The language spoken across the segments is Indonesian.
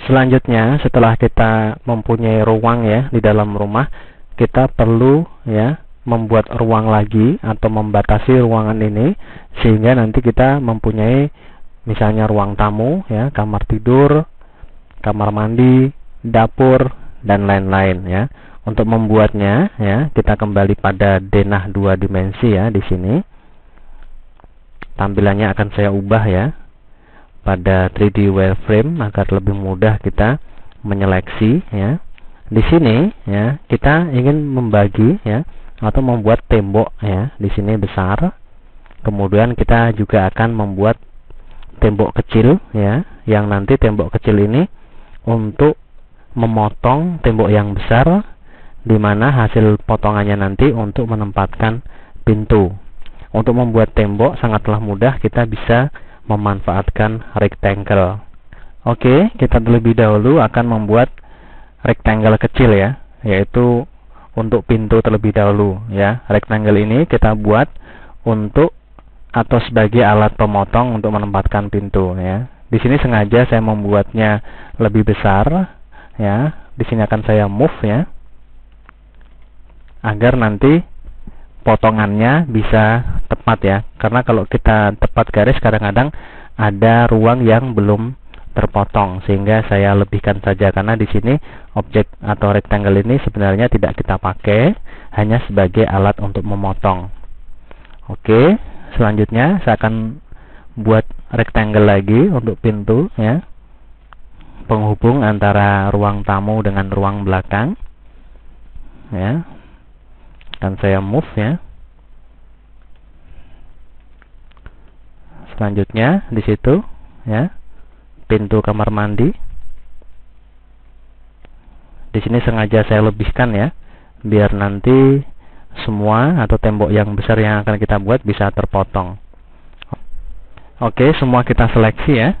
Selanjutnya, setelah kita mempunyai ruang ya di dalam rumah, kita perlu ya membuat ruang lagi atau membatasi ruangan ini sehingga nanti kita mempunyai misalnya ruang tamu ya, kamar tidur, kamar mandi, dapur dan lain-lain ya. Untuk membuatnya ya, kita kembali pada denah 2 dimensi ya di sini. Tampilannya akan saya ubah ya pada 3D wireframe agar lebih mudah kita menyeleksi ya. Di sini ya, kita ingin membagi ya atau membuat tembok ya, di sini besar. Kemudian kita juga akan membuat tembok kecil ya, yang nanti tembok kecil ini untuk memotong tembok yang besar, di mana hasil potongannya nanti untuk menempatkan pintu. Untuk membuat tembok sangatlah mudah, kita bisa memanfaatkan rectangle. Oke, kita terlebih dahulu akan membuat rectangle kecil ya, yaitu untuk pintu terlebih dahulu ya. Rectangle ini kita buat untuk atau sebagai alat pemotong untuk menempatkan pintu ya. Di sini sengaja saya membuatnya lebih besar ya. Di sini akan saya move ya, agar nanti potongannya bisa tepat ya. Karena kalau kita tepat garis kadang-kadang ada ruang yang belum terpotong, sehingga saya lebihkan saja karena di sini objek atau rectangle ini sebenarnya tidak kita pakai, hanya sebagai alat untuk memotong. Oke, selanjutnya saya akan buat rectangle lagi untuk pintu ya, penghubung antara ruang tamu dengan ruang belakang ya. Dan saya move ya. Selanjutnya di situ ya, pintu kamar mandi. Di sini sengaja saya lebihkan ya, biar nanti semua atau tembok yang besar yang akan kita buat bisa terpotong. Oke, semua kita seleksi ya.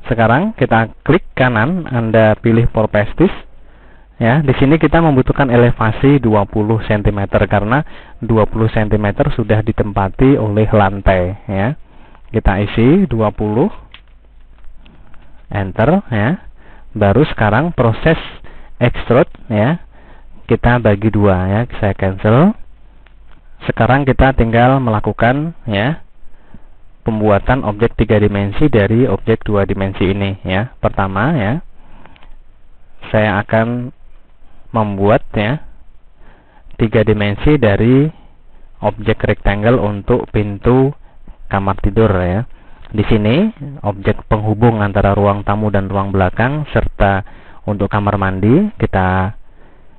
Sekarang kita klik kanan, Anda pilih Perspective. Ya, di sini kita membutuhkan elevasi 20 cm karena 20 cm sudah ditempati oleh lantai ya. Kita isi 20, enter ya. Baru sekarang proses extrude ya, kita bagi 2 ya, saya cancel. Sekarang kita tinggal melakukan ya pembuatan objek 3 dimensi dari objek 2 dimensi ini ya. Pertama ya, saya akan membuat ya 3 dimensi dari objek rectangle untuk pintu kamar tidur ya. Di sini objek penghubung antara ruang tamu dan ruang belakang serta untuk kamar mandi kita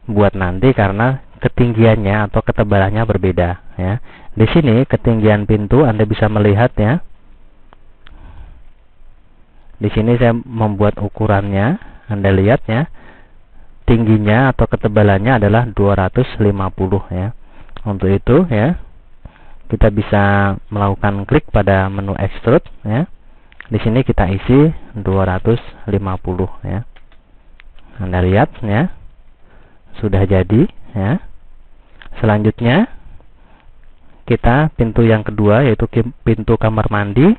buat nanti karena ketinggiannya atau ketebalannya berbeda ya. Di sini ketinggian pintu Anda bisa melihat ya. Di sini saya membuat ukurannya, Anda lihat ya. Tingginya atau ketebalannya adalah 250 ya. Untuk itu ya, kita bisa melakukan klik pada menu extrude ya. Di sini kita isi 250 ya. Anda lihat ya, sudah jadi ya. Selanjutnya kita pintu yang kedua, yaitu pintu kamar mandi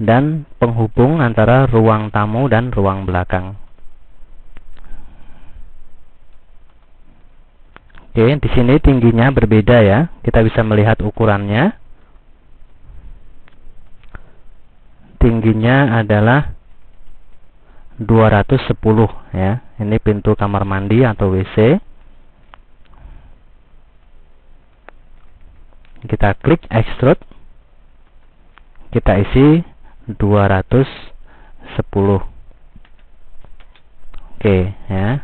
dan penghubung antara ruang tamu dan ruang belakang. Oke, di sini tingginya berbeda ya. Kita bisa melihat ukurannya. Tingginya adalah 210 ya. Ini pintu kamar mandi atau WC. Kita klik extrude. Kita isi 210. Oke ya.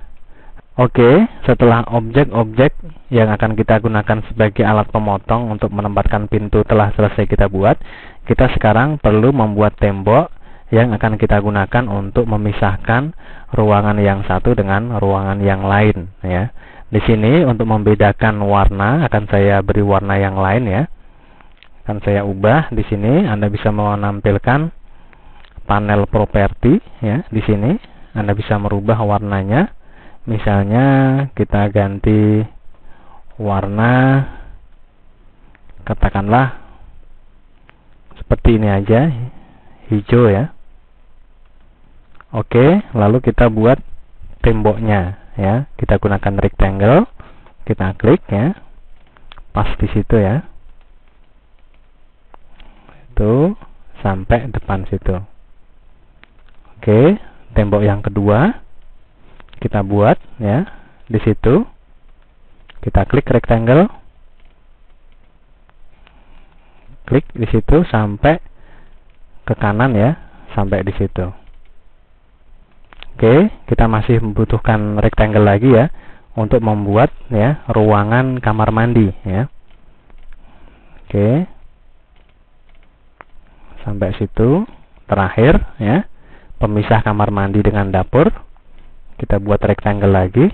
Oke, setelah objek-objek yang akan kita gunakan sebagai alat pemotong untuk menempatkan pintu telah selesai kita buat, kita sekarang perlu membuat tembok yang akan kita gunakan untuk memisahkan ruangan yang satu dengan ruangan yang lain ya. Di sini untuk membedakan warna akan saya beri warna yang lain ya. Akan saya ubah di sini. Anda bisa menampilkan panel properti ya. Di sini Anda bisa merubah warnanya. Misalnya kita ganti warna, katakanlah seperti ini aja, hijau ya. Oke, lalu kita buat temboknya ya. Kita gunakan rectangle, kita klik ya. Pas di situ ya. Itu sampai depan situ. Oke, tembok yang kedua kita buat ya di situ. Kita klik rectangle, klik di situ sampai ke kanan ya, sampai di situ. Oke, kita masih membutuhkan rectangle lagi ya untuk membuat ya ruangan kamar mandi ya. Oke, sampai situ. Terakhir ya, pemisah kamar mandi dengan dapur. Kita buat rectangle lagi.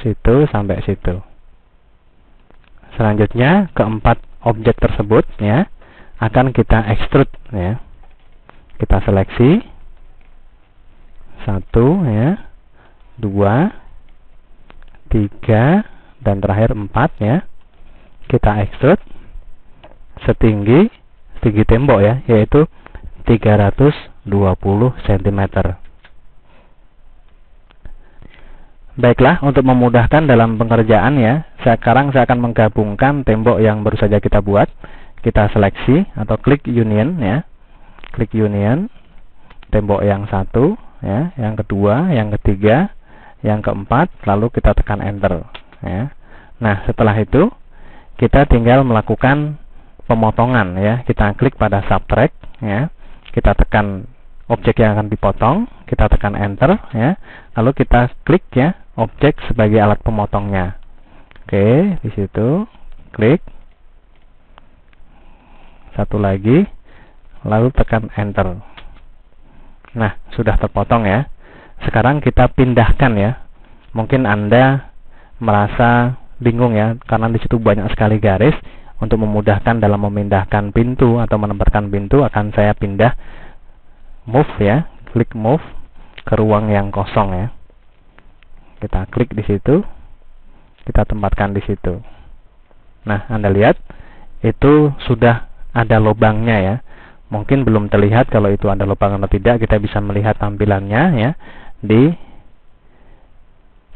Situ sampai situ. Selanjutnya keempat objek tersebut ya akan kita extrude ya. Kita seleksi 1 ya, 2, 3 dan terakhir 4 ya. Kita extrude setinggi tembok ya, yaitu 320 cm. Baiklah, untuk memudahkan dalam pengerjaan ya, sekarang saya akan menggabungkan tembok yang baru saja kita buat. Kita seleksi atau klik union ya. Klik union tembok yang satu ya, yang kedua, yang ketiga, yang keempat, lalu kita tekan enter ya. Nah, setelah itu kita tinggal melakukan pemotongan ya. Kita klik pada subtract ya. Kita tekan objek yang akan dipotong, kita tekan enter ya. Lalu kita klik ya objek sebagai alat pemotongnya. Oke, di situ klik. Satu lagi, lalu tekan enter. Nah, sudah terpotong ya. Sekarang kita pindahkan ya. Mungkin Anda merasa bingung ya, karena di situ banyak sekali garis. Untuk memudahkan dalam memindahkan pintu atau menempatkan pintu, akan saya pindah move ya, klik move ke ruang yang kosong ya. Kita klik di situ, kita tempatkan di situ. Nah, Anda lihat itu sudah ada lubangnya ya. Mungkin belum terlihat kalau itu ada lubang atau tidak. Kita bisa melihat tampilannya ya di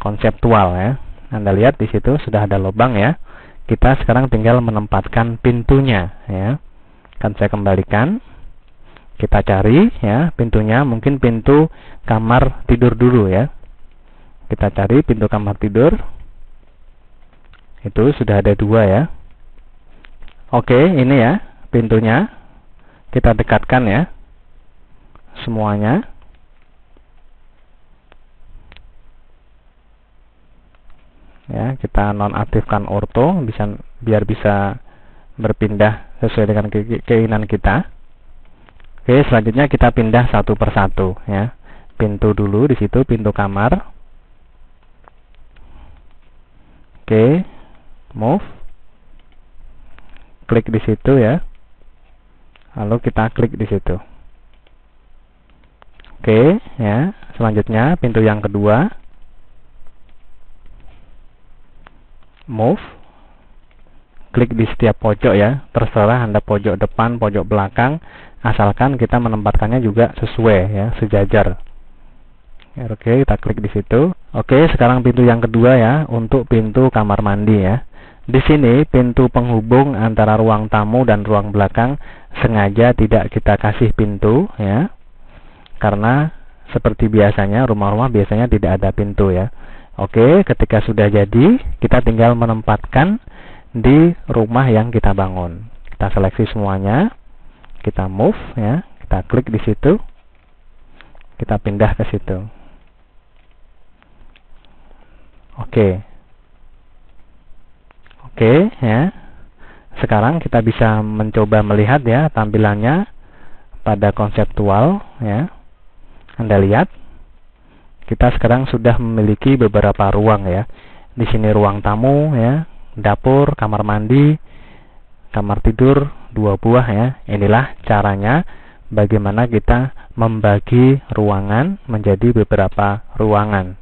konseptual ya. Anda lihat di situ sudah ada lubang ya. Kita sekarang tinggal menempatkan pintunya ya. Akan saya kembalikan. Kita cari ya pintunya, mungkin pintu kamar tidur dulu ya. Kita cari pintu kamar tidur. Itu sudah ada 2 ya. Oke, ini ya pintunya. Kita dekatkan ya semuanya. Ya, kita nonaktifkan ortho biar bisa berpindah sesuai dengan keinginan kita. Oke, selanjutnya kita pindah satu persatu ya. Pintu dulu di situ, pintu kamar. Oke, move. Klik di situ ya. Lalu kita klik di situ. Oke, ya. Selanjutnya pintu yang kedua. Move. Klik di setiap pojok ya. Terserah Anda pojok depan, pojok belakang, asalkan kita menempatkannya juga sesuai ya, sejajar. Oke, kita klik di situ. Oke, sekarang pintu yang kedua ya, untuk pintu kamar mandi ya. Di sini pintu penghubung antara ruang tamu dan ruang belakang sengaja tidak kita kasih pintu ya. Karena seperti biasanya rumah-rumah biasanya tidak ada pintu ya. Oke, ketika sudah jadi, kita tinggal menempatkan di rumah yang kita bangun. Kita seleksi semuanya. Kita move ya, kita klik di situ. Kita pindah ke situ. Oke. Oke ya. Sekarang kita bisa mencoba melihat ya tampilannya pada konseptual ya. Anda lihat, kita sekarang sudah memiliki beberapa ruang ya. Di sini ruang tamu ya, dapur, kamar mandi, kamar tidur 2 buah ya. Inilah caranya bagaimana kita membagi ruangan menjadi beberapa ruangan.